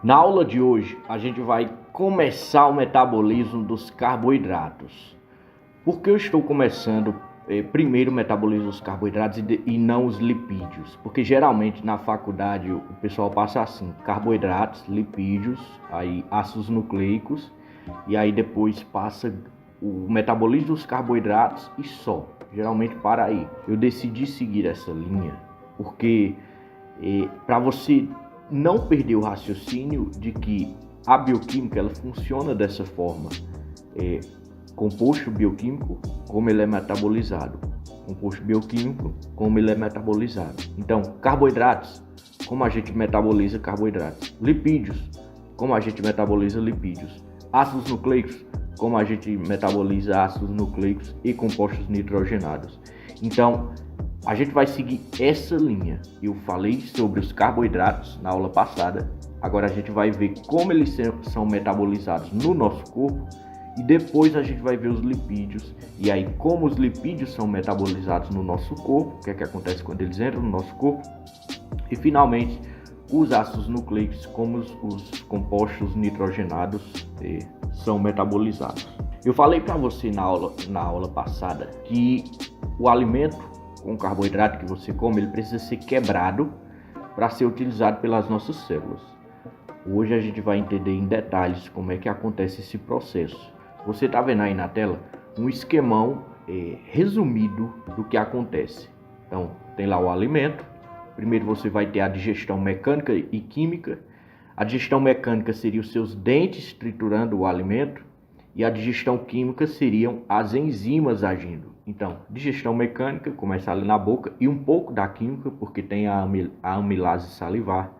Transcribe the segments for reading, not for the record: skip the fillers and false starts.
Na aula de hoje, a gente vai começar o metabolismo dos carboidratos. Por que eu estou começando primeiro o metabolismo dos carboidratos e não os lipídios? Porque geralmente na faculdade o pessoal passa assim: carboidratos, lipídios, aí ácidos nucleicos, e aí depois passa o metabolismo dos carboidratos e só. Geralmente para aí. Eu decidi seguir essa linha porque para você não perder o raciocínio de que a bioquímica ela funciona dessa forma. Composto bioquímico, como ele é metabolizado. Composto bioquímico, como ele é metabolizado. Então, carboidratos, como a gente metaboliza carboidratos. Lipídios, como a gente metaboliza lipídios. Ácidos nucleicos, como a gente metaboliza ácidos nucleicos e compostos nitrogenados. Então, a gente vai seguir essa linha. Eu falei sobre os carboidratos na aula passada. Agora a gente vai ver como eles são metabolizados no nosso corpo. E depois a gente vai ver os lipídios. E aí como os lipídios são metabolizados no nosso corpo. O que é que acontece quando eles entram no nosso corpo. E finalmente os ácidos nucleicos, como os compostos nitrogenados são metabolizados. Eu falei para você na aula passada que o alimento com carboidrato que você come, ele precisa ser quebrado para ser utilizado pelas nossas células. Hoje a gente vai entender em detalhes como é que acontece esse processo. Você está vendo aí na tela um esquemão resumido do que acontece. Então, tem lá o alimento. Primeiro você vai ter a digestão mecânica e química. A digestão mecânica seria os seus dentes triturando o alimento. E a digestão química seriam as enzimas agindo. Então, digestão mecânica começa ali na boca e um pouco da química, porque tem a amilase salivar.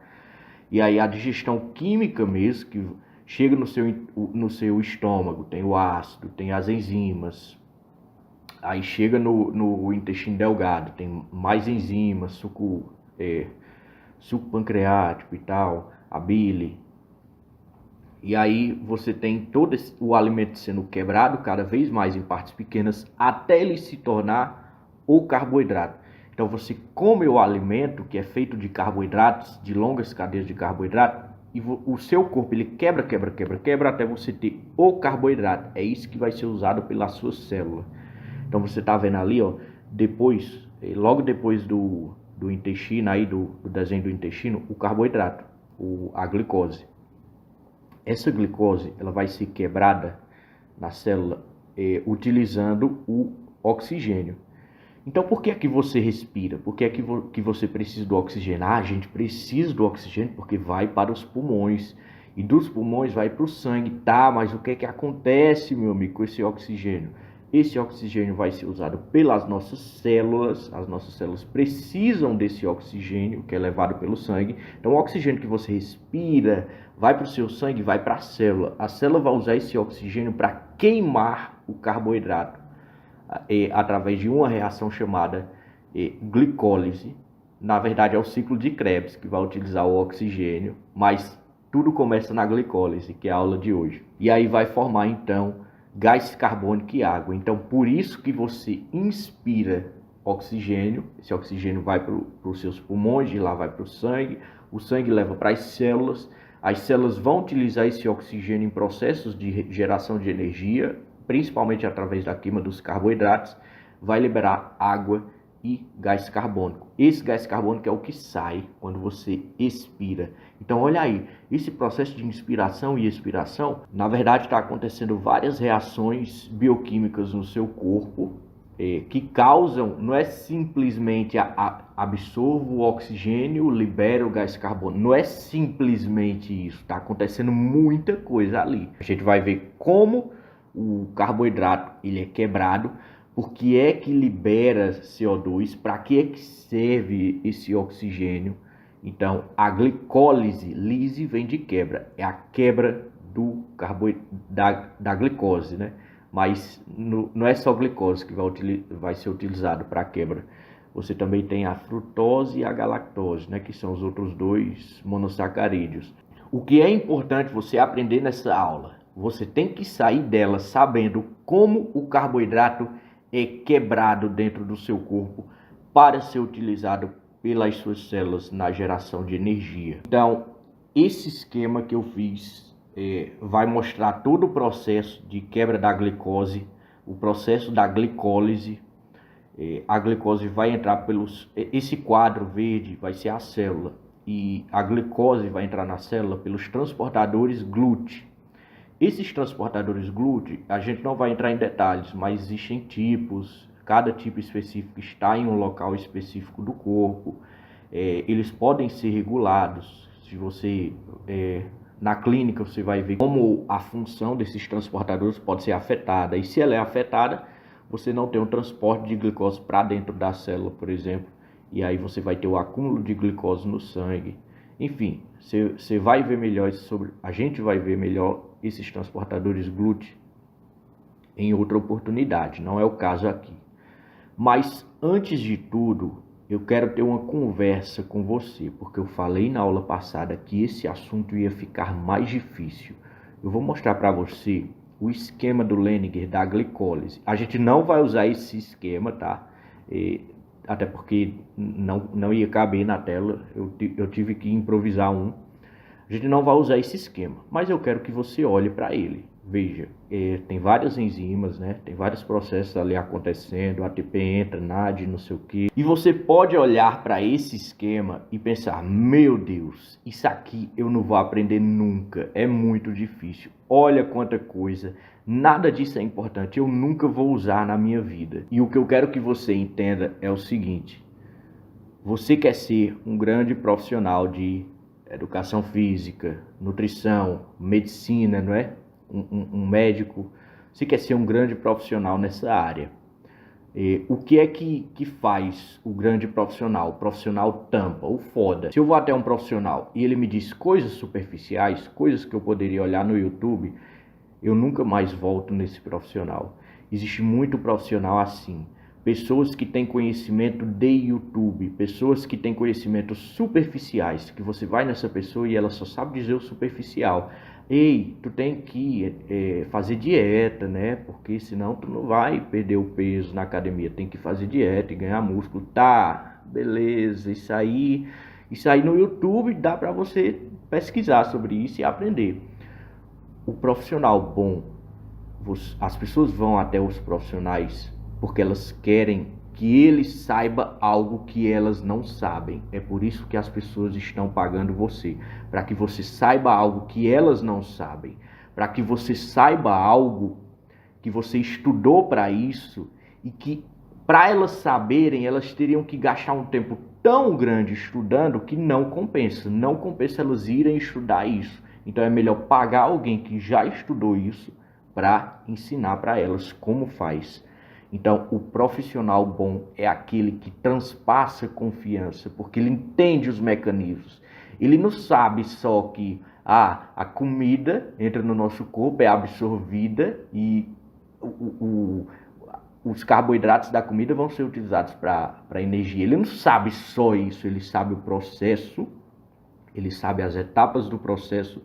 E aí a digestão química mesmo, que chega no seu estômago, tem o ácido, tem as enzimas. Aí chega no intestino delgado, tem mais enzimas, suco pancreático e tal, a bile. E aí você tem todo o alimento sendo quebrado cada vez mais em partes pequenas até ele se tornar o carboidrato. Então você come o alimento que é feito de carboidratos, de longas cadeias de carboidrato, e o seu corpo ele quebra até você ter o carboidrato. É isso que vai ser usado pela sua célula. Então você está vendo ali, ó, logo depois do intestino, aí do desenho do intestino, o carboidrato, a glicose. Essa glicose ela vai ser quebrada na célula utilizando o oxigênio. Então, por que é que você respira? Por que é que você precisa do oxigênio? A gente precisa do oxigênio porque vai para os pulmões. E dos pulmões vai para o sangue. Tá, mas o que é que acontece, meu amigo, com esse oxigênio? Esse oxigênio vai ser usado pelas nossas células. As nossas células precisam desse oxigênio que é levado pelo sangue. Então, o oxigênio que você respira vai para o seu sangue, vai para a célula. A célula vai usar esse oxigênio para queimar o carboidrato através de uma reação chamada glicólise. Na verdade, é o ciclo de Krebs que vai utilizar o oxigênio, mas tudo começa na glicólise, que é a aula de hoje. E aí vai formar, então, gás carbônico e água. Então, por isso que você inspira oxigênio, esse oxigênio vai para os seus pulmões, de lá vai para o sangue leva para as células vão utilizar esse oxigênio em processos de geração de energia, principalmente através da queima dos carboidratos, vai liberar água e gás carbônico. Esse gás carbônico é o que sai quando você expira. Então, olha aí, esse processo de inspiração e expiração, na verdade, está acontecendo várias reações bioquímicas no seu corpo que causam, não é simplesmente absorvo o oxigênio, libera o gás carbônico, não é simplesmente isso, está acontecendo muita coisa ali. A gente vai ver como o carboidrato ele é quebrado, por que é que libera CO2, para que é que serve esse oxigênio. Então, a glicólise, lise vem de quebra, é a quebra da glicose, né? Mas não é só glicose que vai ser utilizado para a quebra. Você também tem a frutose e a galactose, né? Que são os outros dois monossacarídeos. O que é importante você aprender nessa aula? Você tem que sair dela sabendo como o carboidrato é quebrado dentro do seu corpo para ser utilizado pelas suas células na geração de energia. Então, esse esquema que eu fiz vai mostrar todo o processo de quebra da glicose, o processo da glicólise. A glicose vai entrar pelos... Esse quadro verde vai ser a célula, e a glicose vai entrar na célula pelos transportadores GLUT. Esses transportadores GLUT, a gente não vai entrar em detalhes, mas existem tipos, cada tipo específico está em um local específico do corpo. Eles podem ser regulados. Se você, na clínica, você vai ver como a função desses transportadores pode ser afetada. E se ela é afetada, você não tem um transporte de glicose para dentro da célula, por exemplo. E aí você vai ter o acúmulo de glicose no sangue. Enfim, você vai ver melhor sobre... A gente vai ver melhor esses transportadores GLUT em outra oportunidade. Não é o caso aqui. Mas, antes de tudo, eu quero ter uma conversa com você, porque eu falei na aula passada que esse assunto ia ficar mais difícil. Eu vou mostrar para você o esquema do Lehninger da glicólise. A gente não vai usar esse esquema, tá? Até porque não ia caber na tela, eu tive que improvisar um. A gente não vai usar esse esquema, mas eu quero que você olhe para ele. Veja, tem várias enzimas, né? Tem vários processos ali acontecendo, ATP entra, NAD, não sei o que. E você pode olhar para esse esquema e pensar, meu Deus, isso aqui eu não vou aprender nunca, é muito difícil. Olha quanta coisa, nada disso é importante, eu nunca vou usar na minha vida. E o que eu quero que você entenda é o seguinte, você quer ser um grande profissional de educação física, nutrição, medicina, não é? Um médico, você quer ser um grande profissional nessa área. O que é que faz o grande profissional? O profissional tampa, o foda. Se eu vou até um profissional e ele me diz coisas superficiais, coisas que eu poderia olhar no YouTube, eu nunca mais volto nesse profissional. Existe muito profissional assim. Pessoas que têm conhecimento de YouTube, pessoas que têm conhecimentos superficiais, que você vai nessa pessoa e ela só sabe dizer o superficial. Ei, tu tem que fazer dieta, né? Porque senão tu não vai perder o peso na academia. Tem que fazer dieta e ganhar músculo. Tá, beleza, isso aí no YouTube dá para você pesquisar sobre isso e aprender. O profissional bom, as pessoas vão até os profissionais porque elas querem que ele saiba algo que elas não sabem. É por isso que as pessoas estão pagando você, para que você saiba algo que elas não sabem, para que você saiba algo que você estudou para isso e que para elas saberem, elas teriam que gastar um tempo tão grande estudando que não compensa elas irem estudar isso. Então é melhor pagar alguém que já estudou isso para ensinar para elas como faz. Então, o profissional bom é aquele que transpassa confiança, porque ele entende os mecanismos. Ele não sabe só que a comida entra no nosso corpo, é absorvida e os carboidratos da comida vão ser utilizados para energia. Ele não sabe só isso, ele sabe o processo, ele sabe as etapas do processo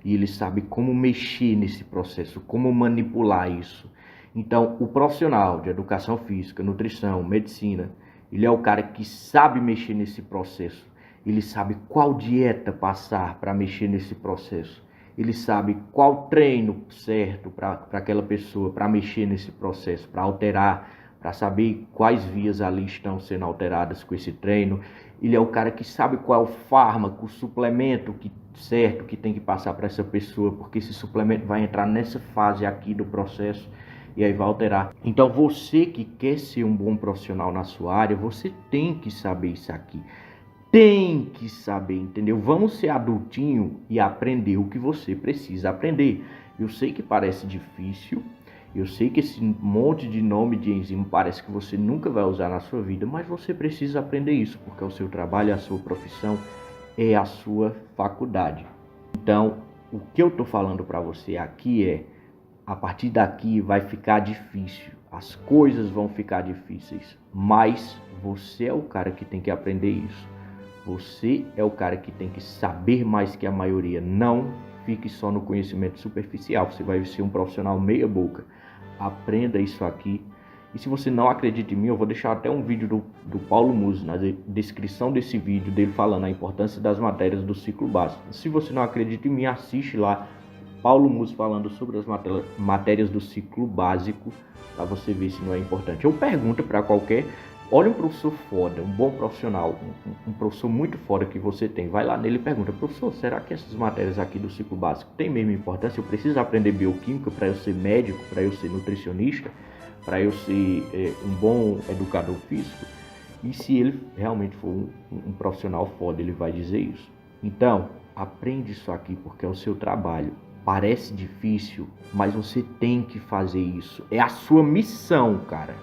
e ele sabe como mexer nesse processo, como manipular isso. Então, o profissional de educação física, nutrição, medicina, ele é o cara que sabe mexer nesse processo. Ele sabe qual dieta passar para mexer nesse processo. Ele sabe qual treino certo para aquela pessoa, para mexer nesse processo, para alterar, para saber quais vias ali estão sendo alteradas com esse treino. Ele é o cara que sabe qual é o fármaco, o suplemento certo que tem que passar para essa pessoa, porque esse suplemento vai entrar nessa fase aqui do processo e aí vai alterar. Então você que quer ser um bom profissional na sua área, você tem que saber isso aqui. Tem que saber, entendeu? Vamos ser adultinho e aprender o que você precisa aprender. Eu sei que parece difícil, eu sei que esse monte de nome de enzima parece que você nunca vai usar na sua vida, mas você precisa aprender isso, porque é o seu trabalho, a sua profissão, é a sua faculdade. Então, o que eu estou falando para você aqui é, a partir daqui vai ficar difícil, as coisas vão ficar difíceis, mas você é o cara que tem que aprender isso. Você é o cara que tem que saber mais que a maioria. Não fique só no conhecimento superficial. Você vai ser um profissional meia boca. Aprenda isso aqui E se você não acredita em mim, eu vou deixar até um vídeo do Paulo Musi na descrição desse vídeo, dele falando a importância das matérias do ciclo básico. Se você não acredita em mim, assiste lá Paulo Musi falando sobre as matérias do ciclo básico, para você ver se não é importante. Eu pergunto para qualquer... Olha um professor foda, um bom profissional, um professor muito foda que você tem. Vai lá nele e pergunta: professor, será que essas matérias aqui do ciclo básico têm mesmo importância? Eu preciso aprender bioquímica para eu ser médico, para eu ser nutricionista, para eu ser um bom educador físico? E se ele realmente for um profissional foda, ele vai dizer isso. Então, aprende isso aqui porque é o seu trabalho. Parece difícil, mas você tem que fazer isso. É a sua missão, cara.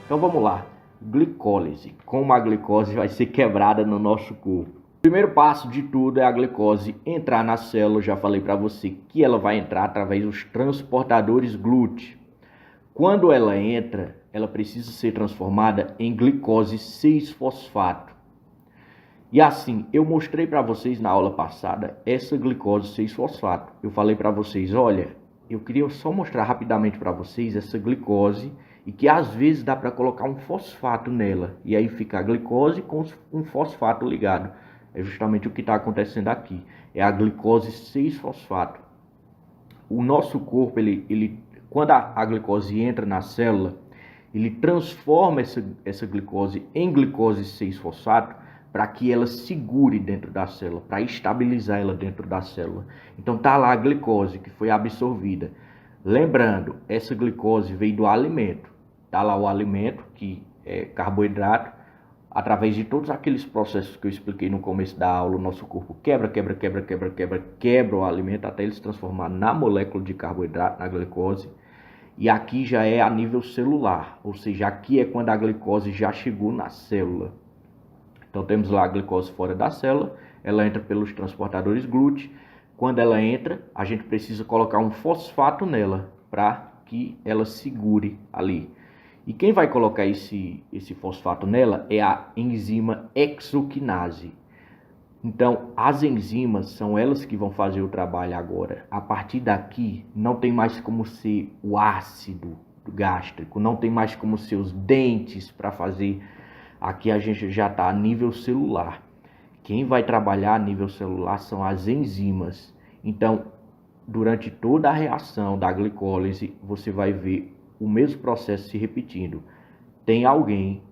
Então vamos lá. Glicólise. Como a glicose vai ser quebrada no nosso corpo. O primeiro passo de tudo é a glicose entrar na célula. Já falei para você que ela vai entrar através dos transportadores GLUT. Quando ela entra, ela precisa ser transformada em glicose 6-fosfato. E assim, eu mostrei para vocês na aula passada essa glicose 6-fosfato. Eu falei para vocês, olha, eu queria só mostrar rapidamente para vocês essa glicose e que às vezes dá para colocar um fosfato nela. E aí fica a glicose com um fosfato ligado. É justamente o que está acontecendo aqui. É a glicose 6-fosfato. O nosso corpo, quando a glicose entra na célula, ele transforma essa glicose em glicose 6-fosfato para que ela segure dentro da célula, para estabilizar ela dentro da célula. Então tá lá a glicose que foi absorvida. Lembrando, essa glicose veio do alimento. Tá lá o alimento, que é carboidrato. Através de todos aqueles processos que eu expliquei no começo da aula, o nosso corpo quebra o alimento até ele se transformar na molécula de carboidrato, na glicose. E aqui já é a nível celular, ou seja, aqui é quando a glicose já chegou na célula. Então temos lá a glicose fora da célula, ela entra pelos transportadores GLUT. Quando ela entra, a gente precisa colocar um fosfato nela para que ela segure ali. E quem vai colocar esse fosfato nela é a enzima hexoquinase. Então, as enzimas são elas que vão fazer o trabalho agora. A partir daqui, não tem mais como ser o ácido gástrico, não tem mais como ser os dentes para fazer. Aqui a gente já está a nível celular. Quem vai trabalhar a nível celular são as enzimas. Então, durante toda a reação da glicólise, você vai ver o mesmo processo se repetindo. Tem alguém,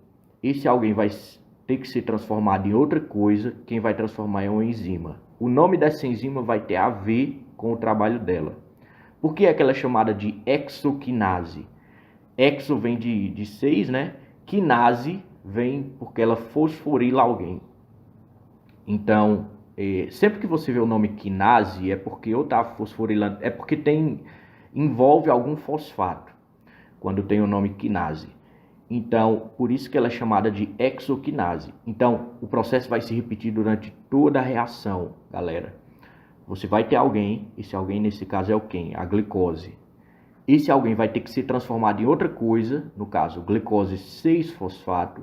esse alguém vai ter que ser transformado em outra coisa, quem vai transformar é uma enzima. O nome dessa enzima vai ter a ver com o trabalho dela. Por que é que ela é chamada de hexoquinase? Exo vem de 6, né? Quinase vem porque ela fosforila alguém. Então, sempre que você vê o nome quinase, é porque ou está fosforilando, é porque envolve algum fosfato, quando tem o nome quinase. Então, por isso que ela é chamada de hexoquinase. Então, o processo vai se repetir durante toda a reação, galera. Você vai ter alguém, esse alguém nesse caso é o quem? A glicose. Esse alguém vai ter que ser transformado em outra coisa, no caso, glicose 6-fosfato.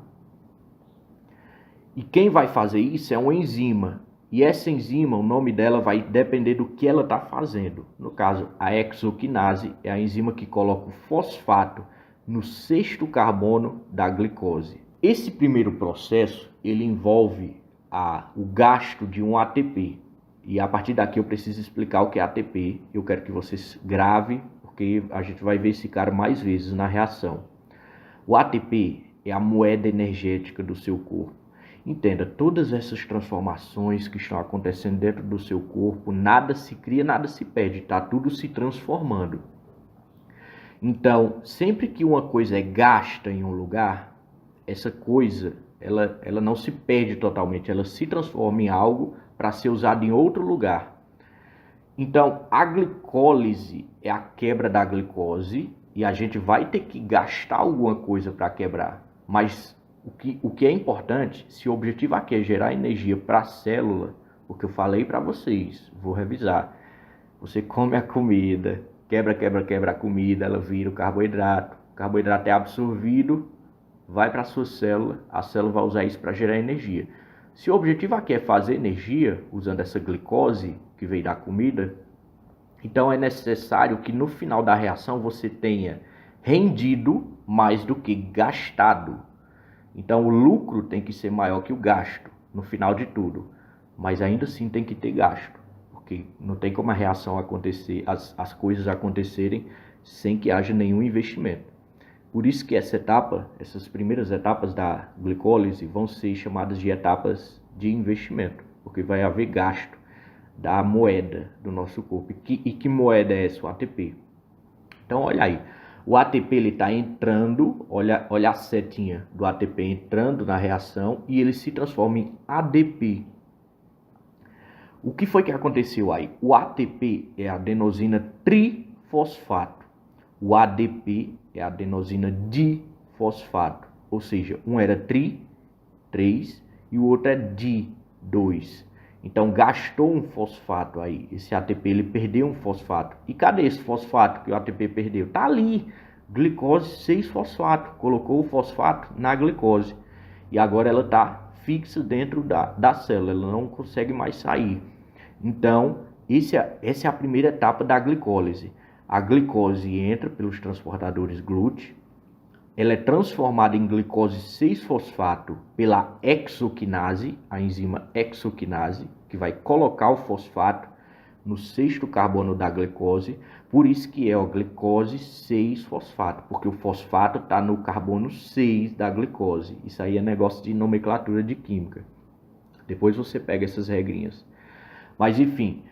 E quem vai fazer isso é uma enzima. E essa enzima, o nome dela vai depender do que ela está fazendo. No caso, a hexoquinase é a enzima que coloca o fosfato no 6º carbono da glicose. Esse primeiro processo, ele envolve o gasto de um ATP. E a partir daqui eu preciso explicar o que é ATP. Eu quero que vocês gravem, porque a gente vai ver esse cara mais vezes na reação. O ATP é a moeda energética do seu corpo. Entenda, todas essas transformações que estão acontecendo dentro do seu corpo, nada se cria, nada se perde, está tudo se transformando. Então, sempre que uma coisa é gasta em um lugar, essa coisa, ela não se perde totalmente, ela se transforma em algo para ser usado em outro lugar. Então, a glicólise é a quebra da glicose e a gente vai ter que gastar alguma coisa para quebrar. Mas o que é importante, se o objetivo aqui é gerar energia para a célula, porque eu falei para vocês, vou revisar. Você come a comida, quebra a comida, ela vira o carboidrato é absorvido, vai para a sua célula, a célula vai usar isso para gerar energia. Se o objetivo aqui é fazer energia, usando essa glicose que veio da comida, então é necessário que no final da reação você tenha rendido mais do que gastado. Então o lucro tem que ser maior que o gasto no final de tudo, mas ainda assim tem que ter gasto, porque não tem como a reação acontecer, as coisas acontecerem sem que haja nenhum investimento. Por isso que essas primeiras etapas da glicólise vão ser chamadas de etapas de investimento, porque vai haver gasto da moeda do nosso corpo. E que moeda é essa? O ATP. Então olha aí, o ATP está entrando, olha a setinha do ATP entrando na reação e ele se transforma em ADP. O que foi que aconteceu aí? O ATP é adenosina trifosfato. O ADP é adenosina difosfato. Ou seja, um era 3, e o outro é 2. Então gastou um fosfato aí. Esse ATP ele perdeu um fosfato. E cadê esse fosfato que o ATP perdeu? Tá ali. Glicose 6-fosfato. Colocou o fosfato na glicose. E agora ela está fixa dentro da célula. Ela não consegue mais sair. Então, essa é a primeira etapa da glicólise. A glicose entra pelos transportadores GLUT. Ela é transformada em glicose 6-fosfato pela hexoquinase, a enzima hexoquinase, que vai colocar o fosfato no 6º carbono da glicose. Por isso que é a glicose 6-fosfato, porque o fosfato está no carbono 6 da glicose. Isso aí é negócio de nomenclatura de química. Depois você pega essas regrinhas. Mas enfim,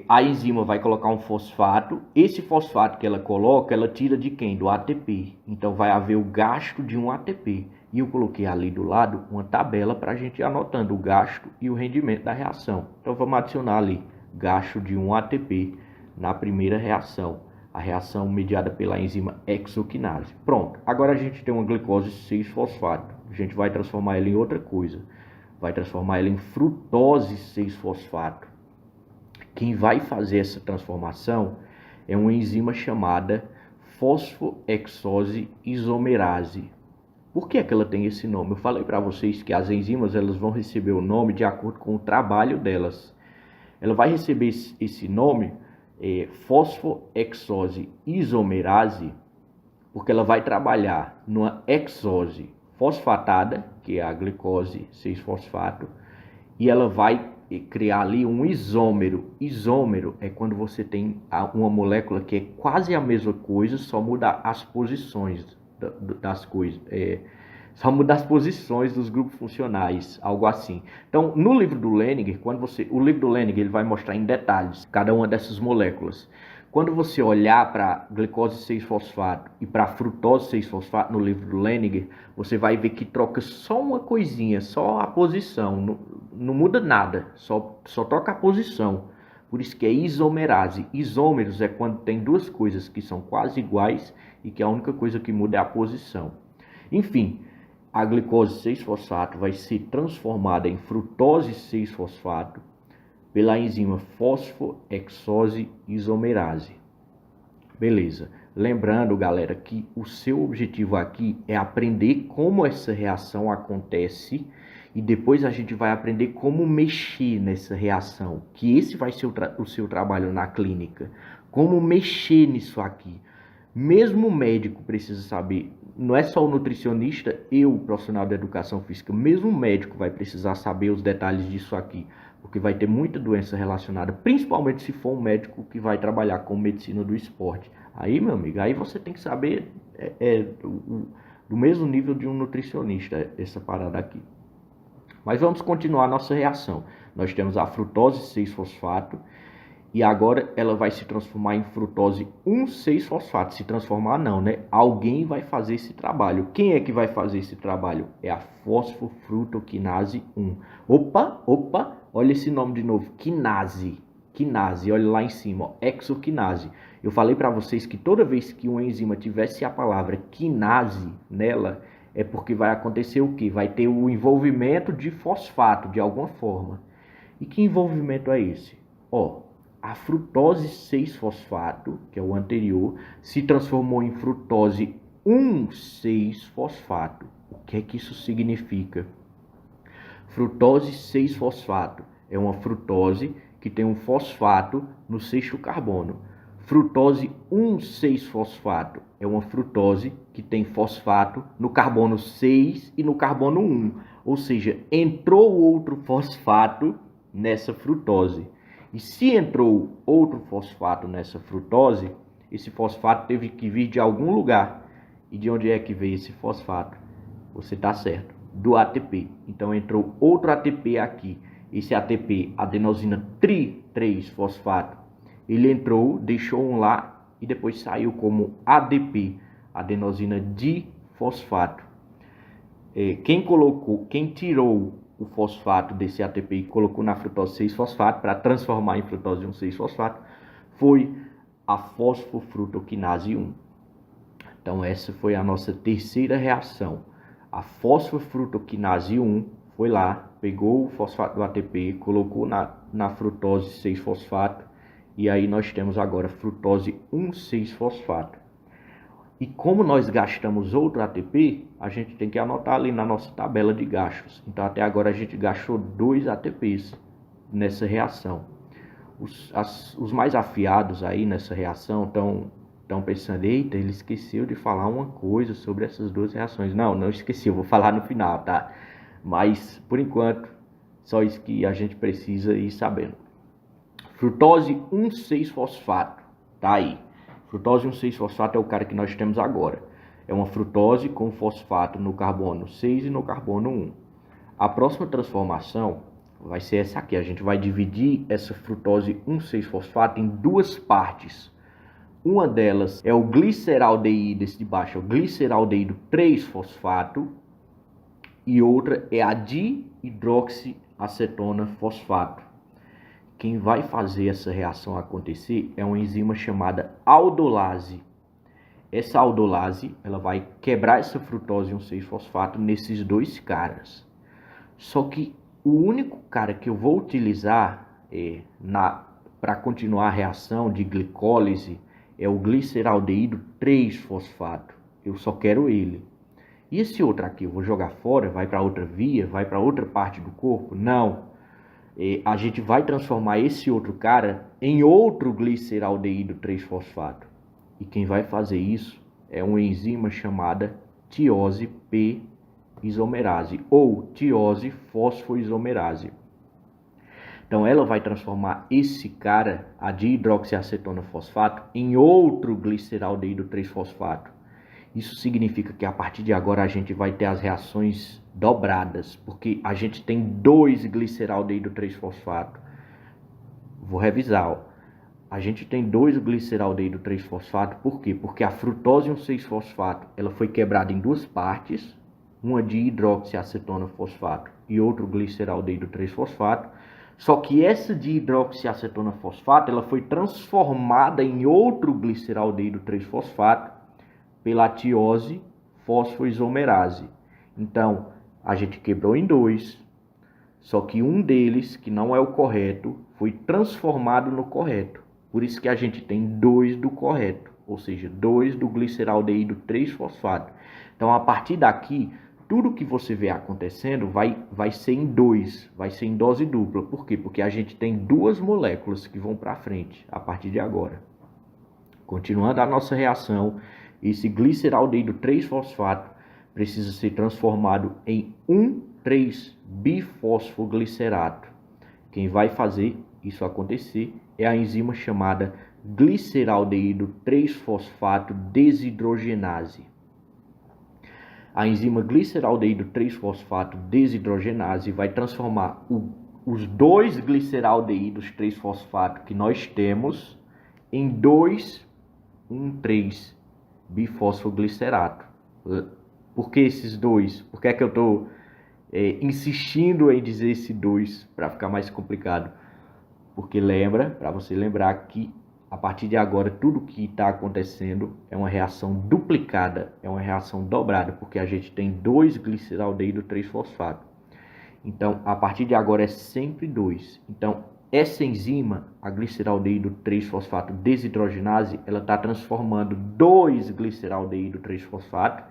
a enzima vai colocar um fosfato. Esse fosfato que ela coloca, ela tira de quem? Do ATP. Então vai haver o gasto de um ATP. E eu coloquei ali do lado uma tabela para a gente ir anotando o gasto e o rendimento da reação. Então vamos adicionar ali gasto de um ATP na primeira reação. A reação mediada pela enzima hexoquinase. Pronto, agora a gente tem uma glicose 6-fosfato. A gente vai transformar ela em outra coisa. Vai transformar ela em frutose 6-fosfato. Quem vai fazer essa transformação é uma enzima chamada fosfoexose isomerase. Por que é que ela tem esse nome? Eu falei para vocês que as enzimas elas vão receber o nome de acordo com o trabalho delas. Ela vai receber esse nome, fosfoexose isomerase, porque ela vai trabalhar numa exose fosfatada, que é a glicose 6-fosfato, e ela vai criar ali um isômero. Isômero é quando você tem uma molécula que é quase a mesma coisa, só muda as posições das coisas. Só muda as posições dos grupos funcionais, algo assim. Então, no livro do Lehninger, o livro do Lehninger ele vai mostrar em detalhes cada uma dessas moléculas. Quando você olhar para glicose 6-fosfato e para frutose 6-fosfato no livro do Lehninger, você vai ver que troca só uma coisinha, só a posição, não muda nada, só troca a posição. Por isso que é isomerase. Isômeros é quando tem duas coisas que são quase iguais e que a única coisa que muda é a posição. Enfim, a glicose 6-fosfato vai ser transformada em frutose 6-fosfato pela enzima fosfoexose isomerase. Beleza. Lembrando, galera, que o seu objetivo aqui é aprender como essa reação acontece e depois a gente vai aprender como mexer nessa reação, que esse vai ser o seu trabalho na clínica. Como mexer nisso aqui. Mesmo o médico precisa saber, não é só o nutricionista e o profissional da educação física, mesmo o médico vai precisar saber os detalhes disso aqui, porque vai ter muita doença relacionada, principalmente se for um médico que vai trabalhar com medicina do esporte. Aí, meu amigo, aí você tem que saber do mesmo nível de um nutricionista, essa parada aqui. Mas vamos continuar a nossa reação. Nós temos a frutose 6-fosfato, e agora ela vai se transformar em frutose 1,6-fosfato. Se transformar não, né? Alguém vai fazer esse trabalho. Quem é que vai fazer esse trabalho? É a fosfofrutoquinase 1. Opa, olha esse nome de novo. Quinase, olha lá em cima, ó, hexoquinase. Eu falei para vocês que toda vez que uma enzima tivesse a palavra quinase nela, é porque vai acontecer o quê? Vai ter o envolvimento de fosfato de alguma forma. E que envolvimento é esse? Ó, a frutose 6-fosfato, que é o anterior, se transformou em frutose 1,6-fosfato. O que é que isso significa? Frutose 6-fosfato é uma frutose que tem um fosfato no 6º carbono. Frutose 1,6-fosfato é uma frutose que tem fosfato no carbono 6 e no carbono 1. Ou seja, entrou outro fosfato nessa frutose. E se entrou outro fosfato nessa frutose, esse fosfato teve que vir de algum lugar. E de onde é que veio esse fosfato? Você está certo, do ATP. Então entrou outro ATP aqui. Esse ATP, adenosina tri-3-fosfato, ele entrou, deixou um lá e depois saiu como ADP, adenosina difosfato. Quem tirou o fosfato desse ATP e colocou na frutose 6-fosfato para transformar em frutose 1,6-fosfato foi a fosfofrutoquinase 1. Então essa foi a nossa terceira reação. A fosfofrutoquinase 1 foi lá, pegou o fosfato do ATP, colocou na frutose 6-fosfato e aí nós temos agora frutose 1,6-fosfato. E como nós gastamos outro ATP, a gente tem que anotar ali na nossa tabela de gastos. Então até agora a gente gastou 2 ATPs nessa reação. Os mais afiados aí nessa reação estão pensando, eita, ele esqueceu de falar uma coisa sobre essas duas reações. Não esqueci, eu vou falar no final, tá? Mas, por enquanto, só isso que a gente precisa ir sabendo. Frutose 1,6-fosfato, tá aí. Frutose 1,6-fosfato é o cara que nós temos agora. É uma frutose com fosfato no carbono 6 e no carbono 1. A próxima transformação vai ser essa aqui. A gente vai dividir essa frutose 1,6-fosfato em duas partes. Uma delas é o gliceraldeído, esse de baixo é o gliceraldeído 3-fosfato. E outra é a dihidroxiacetona fosfato. Quem vai fazer essa reação acontecer é uma enzima chamada aldolase. Essa aldolase, ela vai quebrar essa frutose 1,6-fosfato nesses dois caras. Só que o único cara que eu vou utilizar para continuar a reação de glicólise é o gliceraldeído 3-fosfato. Eu só quero ele. E esse outro aqui eu vou jogar fora, vai para outra via, vai para outra parte do corpo? Não. A gente vai transformar esse outro cara em outro gliceraldeído 3-fosfato. E quem vai fazer isso é uma enzima chamada tiose P-isomerase ou tiose fosfoisomerase. Então ela vai transformar esse cara, a dihidroxiacetona fosfato, em outro gliceraldeído 3-fosfato. Isso significa que a partir de agora a gente vai ter as reações dobradas, porque a gente tem 2 gliceraldeído 3-fosfato. Vou revisar, ó. A gente tem 2 gliceraldeído 3-fosfato, por quê? Porque a frutose 1,6-fosfato, ela foi quebrada em duas partes, uma dihidroxiacetona fosfato e outro gliceraldeído 3-fosfato. Só que essa dihidroxiacetona fosfato, ela foi transformada em outro gliceraldeído 3-fosfato pela tiose fosfoisomerase. Então, a gente quebrou em 2, só que um deles, que não é o correto, foi transformado no correto. Por isso que a gente tem 2 do correto, ou seja, 2 do gliceraldeído 3-fosfato. Então, a partir daqui, tudo que você vê acontecendo vai ser em 2, vai ser em dose dupla. Por quê? Porque a gente tem 2 moléculas que vão para frente a partir de agora. Continuando a nossa reação, esse gliceraldeído 3-fosfato precisa ser transformado em 1,3-bifosfoglicerato. Quem vai fazer isso acontecer é a enzima chamada gliceraldeído 3-fosfato desidrogenase. A enzima gliceraldeído 3-fosfato desidrogenase vai transformar os 2 gliceraldeídos 3-fosfato que nós temos em 2,1,3-bifosfoglicerato. Por que esses 2? Por que é que eu estou insistindo em dizer esse 2 para ficar mais complicado? Porque para você lembrar que a partir de agora tudo que está acontecendo é uma reação duplicada, é uma reação dobrada, porque a gente tem 2 gliceraldeído 3-fosfato. Então, a partir de agora é sempre 2. Então, essa enzima, a gliceraldeído 3-fosfato desidrogenase, ela está transformando 2 gliceraldeído 3-fosfato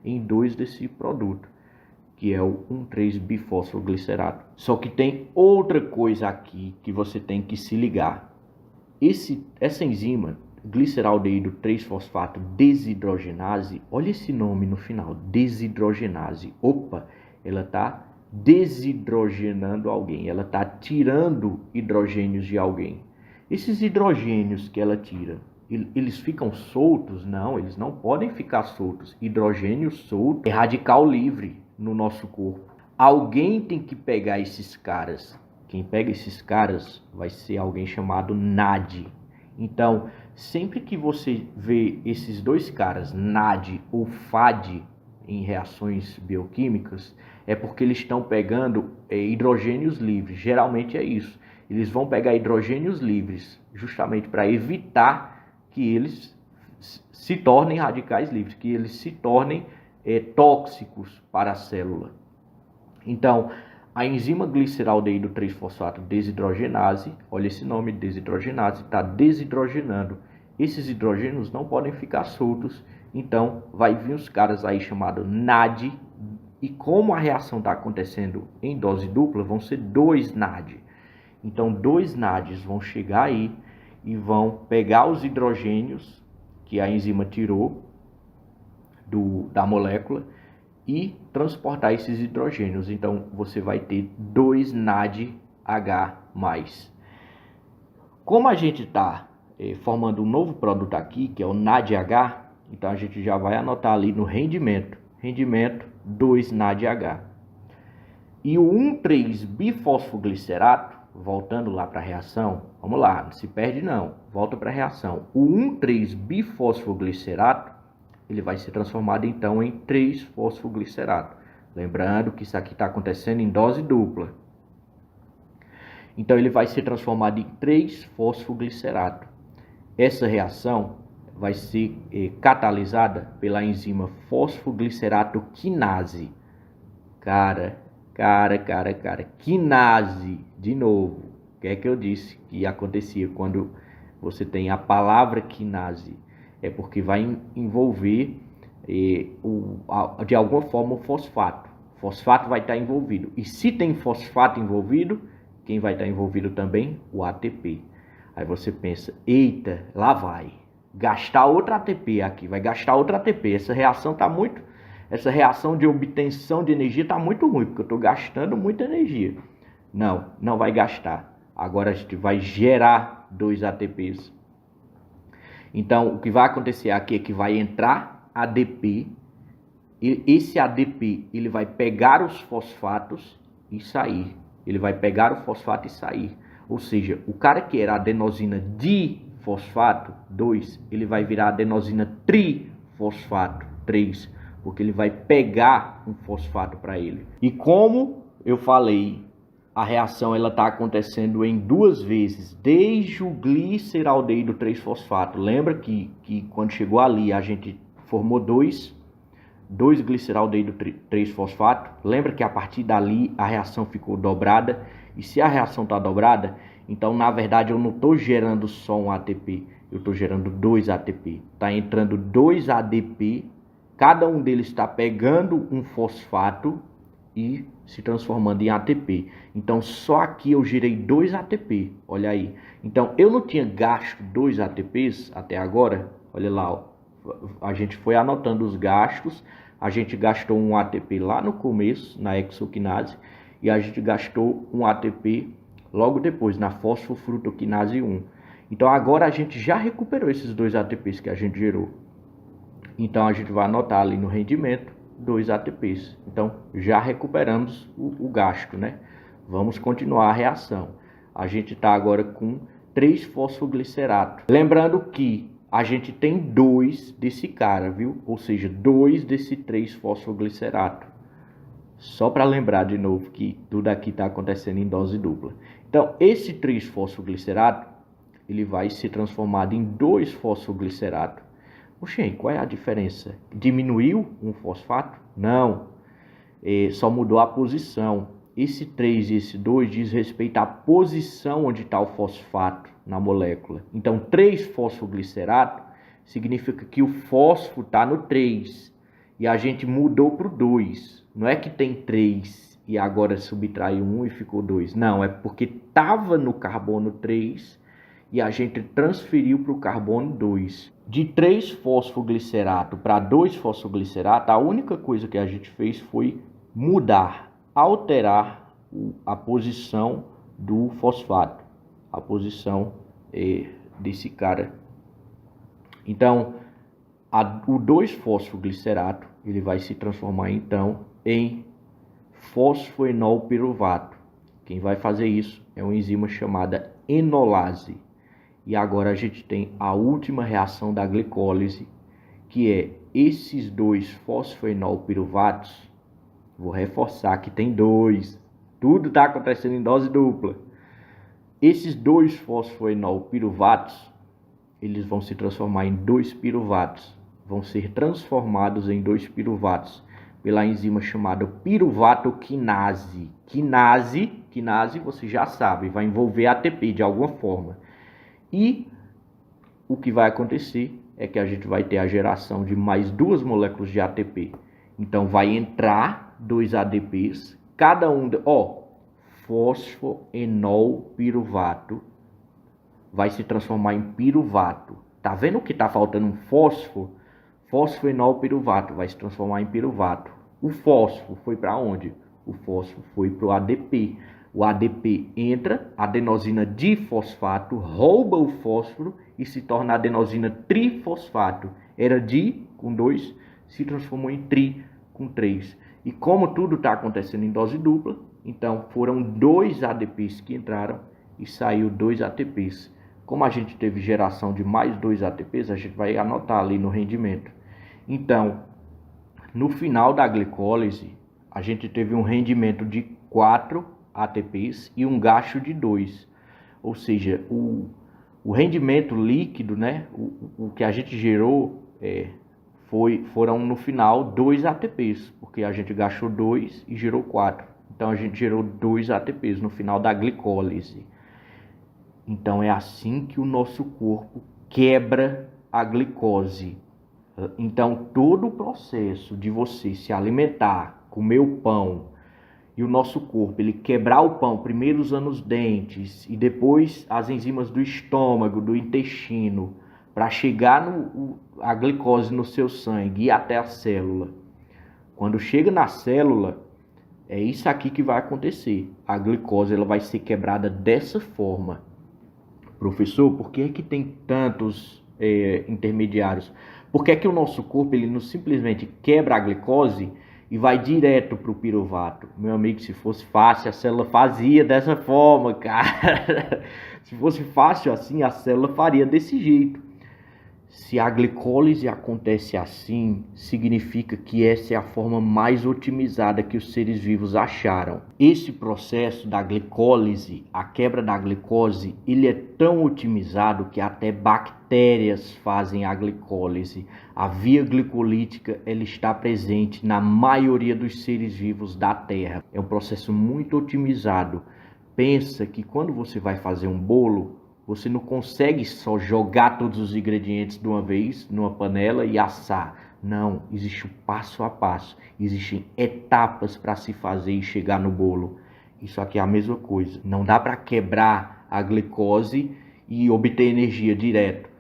em 2 desse produto, que é o 1,3-bifosfoglicerato. Só que tem outra coisa aqui que você tem que se ligar. Essa enzima, gliceraldeído 3-fosfato desidrogenase, olha esse nome no final, desidrogenase. Opa, ela está desidrogenando alguém, ela está tirando hidrogênios de alguém. Esses hidrogênios que ela tira, eles ficam soltos? Não, eles não podem ficar soltos. Hidrogênio solto é radical livre no nosso corpo. Alguém tem que pegar esses caras. Quem pega esses caras vai ser alguém chamado NAD. Então, sempre que você vê esses dois caras, NAD ou FAD, em reações bioquímicas, é porque eles estão pegando hidrogênios livres. Geralmente é isso. Eles vão pegar hidrogênios livres justamente para evitar que eles se tornem radicais livres, que eles se tornem tóxicos para a célula. Então, a enzima gliceraldeído 3-fosfato desidrogenase, olha esse nome, desidrogenase, está desidrogenando. Esses hidrogênios não podem ficar soltos, então vai vir os caras aí chamados NAD, e como a reação está acontecendo em dose dupla, vão ser 2 NAD. Então, 2 NADs vão chegar aí e vão pegar os hidrogênios que a enzima tirou da molécula e transportar esses hidrogênios. Então, você vai ter 2 NADH+. Como a gente está formando um novo produto aqui, que é o NADH, então a gente já vai anotar ali no rendimento. Rendimento 2 NADH. E o 1,3-bifosfoglicerato, voltando lá para a reação, vamos lá, não se perde não, volta para a reação. O 1,3-bifosfoglicerato, ele vai ser transformado então em 3-fosfoglicerato. Lembrando que isso aqui está acontecendo em dose dupla. Então ele vai ser transformado em 3-fosfoglicerato. Essa reação vai ser catalisada pela enzima fosfoglicerato quinase. Cara, quinase, de novo. O que é que eu disse que acontecia quando você tem a palavra quinase? É porque vai envolver de alguma forma o fosfato. O fosfato vai estar envolvido. E se tem fosfato envolvido, quem vai estar envolvido também? O ATP. Aí você pensa, eita, lá vai. Gastar outra ATP aqui, vai gastar outra ATP. Essa reação de obtenção de energia está muito ruim, porque eu estou gastando muita energia. Não, não vai gastar. Agora a gente vai gerar 2 ATPs. Então, o que vai acontecer aqui é que vai entrar ADP. E esse ADP, ele vai pegar os fosfatos e sair. Ele vai pegar o fosfato e sair. Ou seja, o cara que era adenosina difosfato 2, ele vai virar adenosina trifosfato 3, porque ele vai pegar um fosfato para ele. E como eu falei, a reação ela está acontecendo em 2 vezes, desde o gliceraldeído 3-fosfato. Lembra que quando chegou ali a gente formou 2 gliceraldeído 3-fosfato? Lembra que a partir dali a reação ficou dobrada? E se a reação está dobrada, então na verdade eu não estou gerando só um ATP, eu estou gerando 2 ATP. Está entrando 2 ADP, cada um deles está pegando um fosfato e se transformando em ATP. Então só aqui eu gerei 2 ATP, olha aí. Então eu não tinha gasto 2 ATPs até agora, olha lá, ó. A gente foi anotando os gastos, a gente gastou um ATP lá no começo, na exoquinase, e a gente gastou um ATP logo depois, na fosfofrutoquinase 1. Então agora a gente já recuperou esses 2 ATPs que a gente gerou. Então a gente vai anotar ali no rendimento 2 ATPs. Então já recuperamos o gasto, né? Vamos continuar a reação. A gente está agora com 3-fosfoglicerato. Lembrando que a gente tem 2 desse cara, viu? Ou seja, 2 desse 3-fosfoglicerato. Só para lembrar de novo que tudo aqui está acontecendo em dose dupla. Então, esse 3-fosfoglicerato, ele vai ser transformado em 2-fosfoglicerato. Oxê, qual é a diferença? Diminuiu um fosfato? Não. Só mudou a posição. Esse 3 e esse 2 diz respeito à posição onde está o fosfato na molécula. Então, 3-fosfoglicerato significa que o fósforo está no 3 e a gente mudou para o 2. Não é que tem 3 e agora subtraiu 1 e ficou 2. Não, é porque estava no carbono 3 e a gente transferiu para o carbono 2. De 3-fosfoglicerato para 2-fosfoglicerato, a única coisa que a gente fez foi mudar, alterar a posição do fosfato, a posição desse cara. Então, o 2-fosfoglicerato ele vai se transformar então em fosfoenolpiruvato. Quem vai fazer isso é uma enzima chamada enolase. E agora a gente tem a última reação da glicólise, que é esses 2 fosfoenolpiruvatos. Vou reforçar que tem 2. Tudo está acontecendo em dose dupla. Esses 2 fosfoenolpiruvatos, eles vão se transformar em 2 piruvatos. Vão ser transformados em 2 piruvatos pela enzima chamada piruvato-quinase. Quinase, você já sabe, vai envolver ATP de alguma forma. E o que vai acontecer é que a gente vai ter a geração de mais 2 moléculas de ATP. Então vai entrar 2 ADPs, cada um, fosfoenolpiruvato vai se transformar em piruvato. Tá vendo que tá faltando um fósforo? Fosfoenolpiruvato vai se transformar em piruvato. O fósforo foi para onde? O fósforo foi para o ADP. O ADP entra, adenosina difosfato, rouba o fósforo e se torna adenosina trifosfato. Era di com 2, se transformou em tri com 3. E como tudo está acontecendo em dose dupla, então foram 2 ADPs que entraram e saiu 2 ATPs. Como a gente teve geração de mais 2 ATPs, a gente vai anotar ali no rendimento. Então, no final da glicólise, a gente teve um rendimento de 4 ATPs e um gasto de 2. Ou seja, o rendimento líquido, né, o que a gente gerou, foram no final 2 ATPs, porque a gente gastou 2 e gerou 4. Então a gente gerou 2 ATPs no final da glicólise. Então é assim que o nosso corpo quebra a glicose. Então todo o processo de você se alimentar, comer o pão, e o nosso corpo, ele quebrar o pão, primeiro usando os dentes e depois as enzimas do estômago, do intestino, para chegar a glicose no seu sangue e até a célula. Quando chega na célula, é isso aqui que vai acontecer. A glicose ela vai ser quebrada dessa forma. Professor, por que é que tem tantos intermediários? Por que é que o nosso corpo ele não simplesmente quebra a glicose e vai direto para o piruvato? Meu amigo, se fosse fácil, a célula fazia dessa forma, cara. Se fosse fácil assim, a célula faria desse jeito. Se a glicólise acontece assim, significa que essa é a forma mais otimizada que os seres vivos acharam. Esse processo da glicólise, a quebra da glicose, ele é tão otimizado que até bactérias fazem a glicólise. A via glicolítica ela está presente na maioria dos seres vivos da Terra. É um processo muito otimizado. Pensa que quando você vai fazer um bolo, você não consegue só jogar todos os ingredientes de uma vez numa panela e assar. Não, existe o passo a passo. Existem etapas para se fazer e chegar no bolo. Isso aqui é a mesma coisa. Não dá para quebrar a glicose e obter energia direto.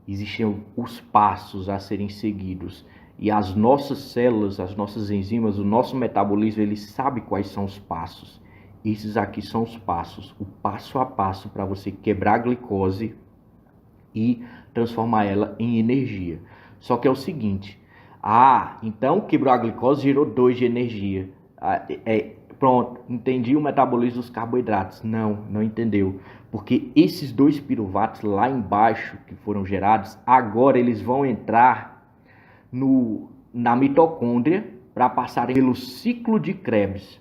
Existem os passos a serem seguidos. E as nossas células, as nossas enzimas, o nosso metabolismo, ele sabe quais são os passos. Esses aqui são os passos, o passo a passo para você quebrar a glicose e transformar ela em energia. Só que é o seguinte, então quebrou a glicose, gerou 2 de energia. Pronto, entendi o metabolismo dos carboidratos. Não entendeu. Porque esses 2 piruvatos lá embaixo que foram gerados, agora eles vão entrar na mitocôndria para passarem pelo ciclo de Krebs.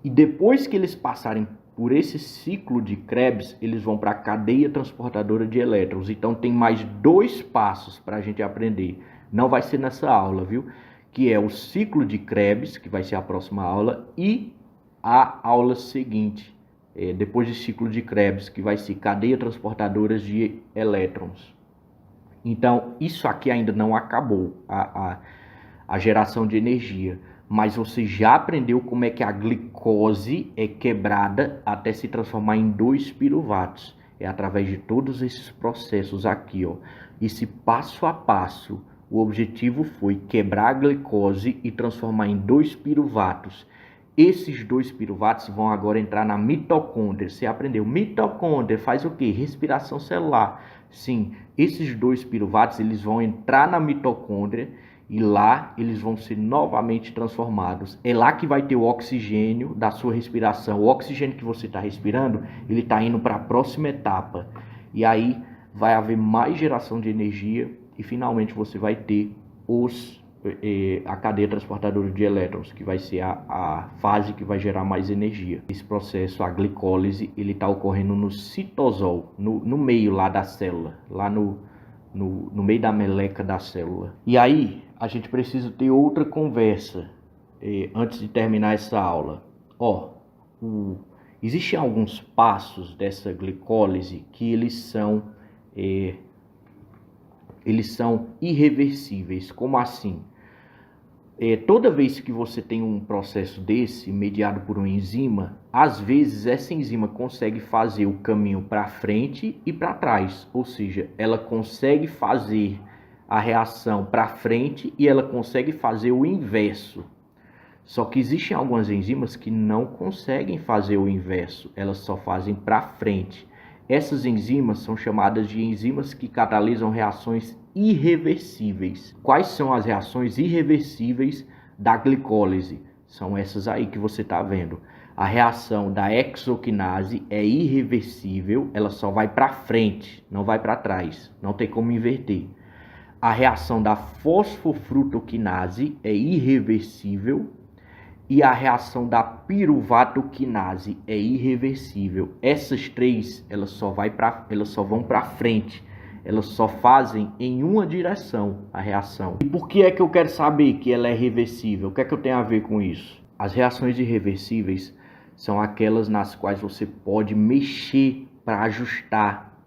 E depois que eles passarem por esse ciclo de Krebs, eles vão para a cadeia transportadora de elétrons. Então tem mais 2 passos para a gente aprender. Não vai ser nessa aula, viu? Que é o ciclo de Krebs, que vai ser a próxima aula, e a aula seguinte, depois do ciclo de Krebs, que vai ser cadeia transportadora de elétrons. Então isso aqui ainda não acabou, a geração de energia. Mas você já aprendeu como é que a glicose é quebrada até se transformar em 2 piruvatos. É através de todos esses processos aqui, ó. Esse passo a passo, o objetivo foi quebrar a glicose e transformar em 2 piruvatos. Esses 2 piruvatos vão agora entrar na mitocôndria. Você aprendeu? Mitocôndria faz o quê? Respiração celular. Sim, esses 2 piruvatos eles vão entrar na mitocôndria e lá eles vão ser novamente transformados. É lá que vai ter o oxigênio da sua respiração. O oxigênio que você está respirando, ele está indo para a próxima etapa. E aí vai haver mais geração de energia e finalmente você vai ter a cadeia transportadora de elétrons, que vai ser a fase que vai gerar mais energia. Esse processo, a glicólise, ele está ocorrendo no citosol, no meio lá da célula, lá no meio da meleca da célula. E aí, a gente precisa ter outra conversa antes de terminar essa aula. Existem alguns passos dessa glicólise que eles são irreversíveis. Como assim? Toda vez que você tem um processo desse, mediado por uma enzima, às vezes essa enzima consegue fazer o caminho para frente e para trás. Ou seja, ela consegue fazer a reação para frente e ela consegue fazer o inverso. Só que existem algumas enzimas que não conseguem fazer o inverso, elas só fazem para frente. Essas enzimas são chamadas de enzimas que catalisam reações irreversíveis. Quais são as reações irreversíveis da glicólise? São essas aí que você está vendo. A reação da hexoquinase é irreversível, ela só vai para frente, não vai para trás, não tem como inverter. A reação da fosfofrutoquinase é irreversível e a reação da piruvatoquinase é irreversível. Essas três, elas só vão para frente. Elas só fazem em uma direção a reação. E por que é que eu quero saber que ela é reversível? O que é que eu tenho a ver com isso? As reações irreversíveis são aquelas nas quais você pode mexer para ajustar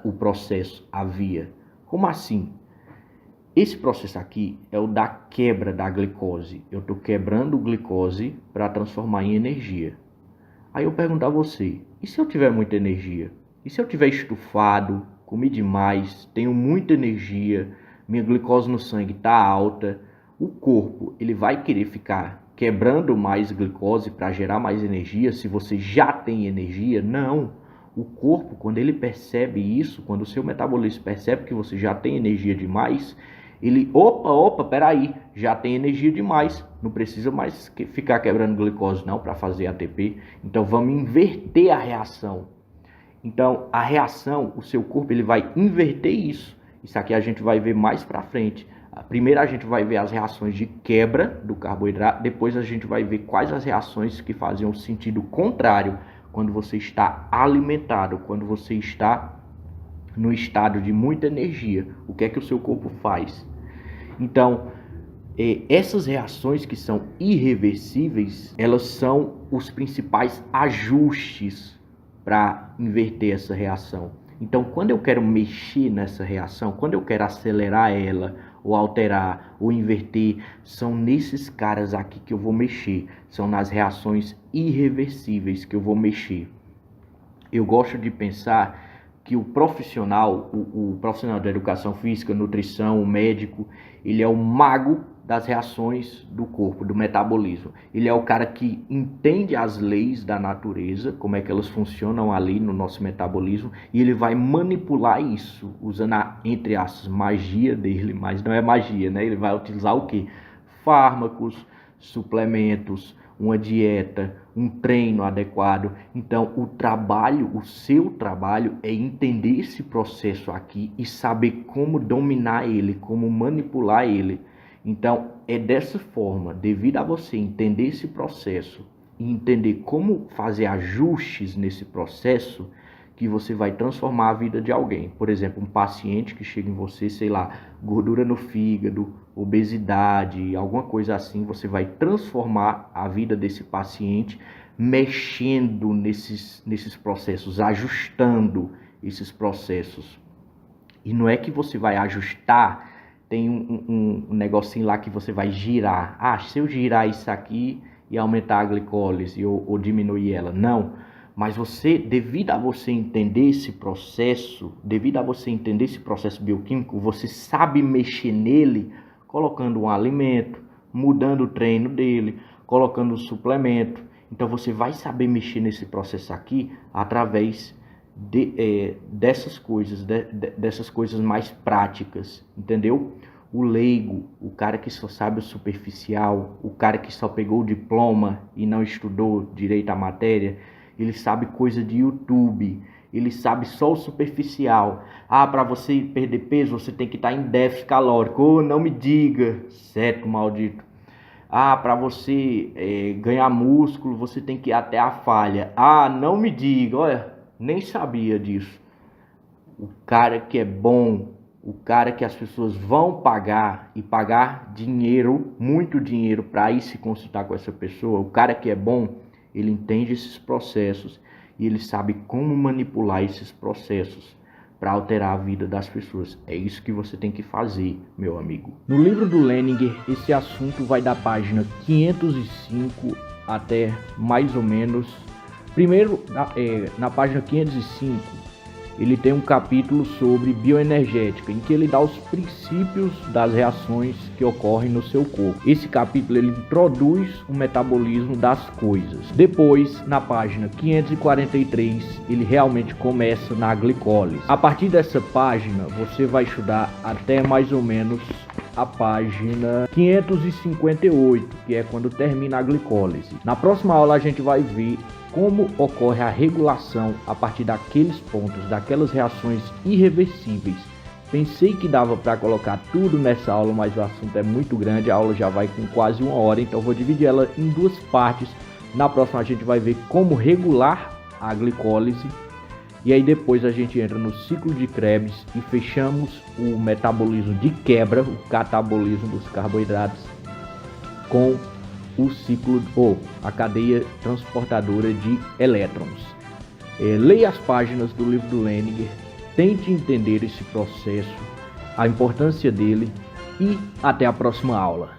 o processo, a via. Como assim? Esse processo aqui é o da quebra da glicose. Eu estou quebrando glicose para transformar em energia. Aí eu pergunto a você, e se eu tiver muita energia? E se eu tiver estufado, comi demais, tenho muita energia, minha glicose no sangue está alta, o corpo ele vai querer ficar quebrando mais glicose para gerar mais energia se você já tem energia? Não. O corpo, quando ele percebe isso, quando o seu metabolismo percebe que você já tem energia demais, ele, peraí, já tem energia demais, não precisa mais ficar quebrando glicose não para fazer ATP, então vamos inverter a reação. Então a reação, o seu corpo ele vai inverter isso. Isso aqui a gente vai ver mais para frente. Primeiro a gente vai ver as reações de quebra do carboidrato, depois a gente vai ver quais as reações que fazem o sentido contrário quando você está alimentado, quando você está no estado de muita energia. O que é que o seu corpo faz? Então, essas reações que são irreversíveis, elas são os principais ajustes para inverter essa reação. Então, quando eu quero mexer nessa reação, quando eu quero acelerar ela, ou alterar, ou inverter, são nesses caras aqui que eu vou mexer. São nas reações irreversíveis que eu vou mexer. Eu gosto de pensar que o profissional da educação física, nutrição, o médico, ele é o mago das reações do corpo, do metabolismo. Ele é o cara que entende as leis da natureza, como é que elas funcionam ali no nosso metabolismo, e ele vai manipular isso, usando a, entre aspas, magia dele, mas não é magia, né? Ele vai utilizar o quê? Fármacos, suplementos, uma dieta, um treino adequado. Então, o seu trabalho é entender esse processo aqui e saber como dominar ele, como manipular ele. Então, é dessa forma, devido a você entender esse processo e entender como fazer ajustes nesse processo, que você vai transformar a vida de alguém. Por exemplo, um paciente que chega em você, sei lá, gordura no fígado, obesidade, alguma coisa assim, você vai transformar a vida desse paciente mexendo nesses processos, ajustando esses processos. E não é que você vai ajustar, tem um negocinho lá que você vai girar. Se eu girar isso aqui e aumentar a glicólise ou diminuir ela. Não. Mas você, devido a você entender esse processo bioquímico, você sabe mexer nele, colocando um alimento, mudando o treino dele, colocando um suplemento. Então você vai saber mexer nesse processo aqui através dessas coisas mais práticas, entendeu? O leigo, o cara que só sabe o superficial, o cara que só pegou o diploma e não estudou direito a matéria, ele sabe coisa de YouTube, ele sabe só o superficial. Para você perder peso, você tem que estar em déficit calórico. Não me diga, certo, maldito. Para você ganhar músculo, você tem que ir até a falha. Não me diga, olha, nem sabia disso. O cara que é bom, o cara que as pessoas vão pagar e pagar dinheiro, muito dinheiro para ir se consultar com essa pessoa, o cara que é bom, ele entende esses processos e ele sabe como manipular esses processos para alterar a vida das pessoas. É isso que você tem que fazer, meu amigo. No livro do Leninger, esse assunto vai da página 505 até mais ou menos... Primeiro, na página 505, ele tem um capítulo sobre bioenergética, em que ele dá os princípios das reações que ocorrem no seu corpo. Esse capítulo ele introduz o metabolismo das coisas. Depois, na página 543, ele realmente começa na glicólise. A partir dessa página, você vai estudar até mais ou menos a página 558, que é quando termina a glicólise. Na próxima aula a gente vai ver como ocorre a regulação a partir daqueles pontos, daquelas reações irreversíveis. Pensei que dava para colocar tudo nessa aula, mas o assunto é muito grande, a aula já vai com quase 1 hora, então vou dividir ela em 2 partes. Na próxima a gente vai ver como regular a glicólise, e aí depois a gente entra no ciclo de Krebs e fechamos o metabolismo de quebra, o catabolismo dos carboidratos, com o ciclo ou a cadeia transportadora de elétrons. Leia as páginas do livro do Leninger, tente entender esse processo, a importância dele e até a próxima aula.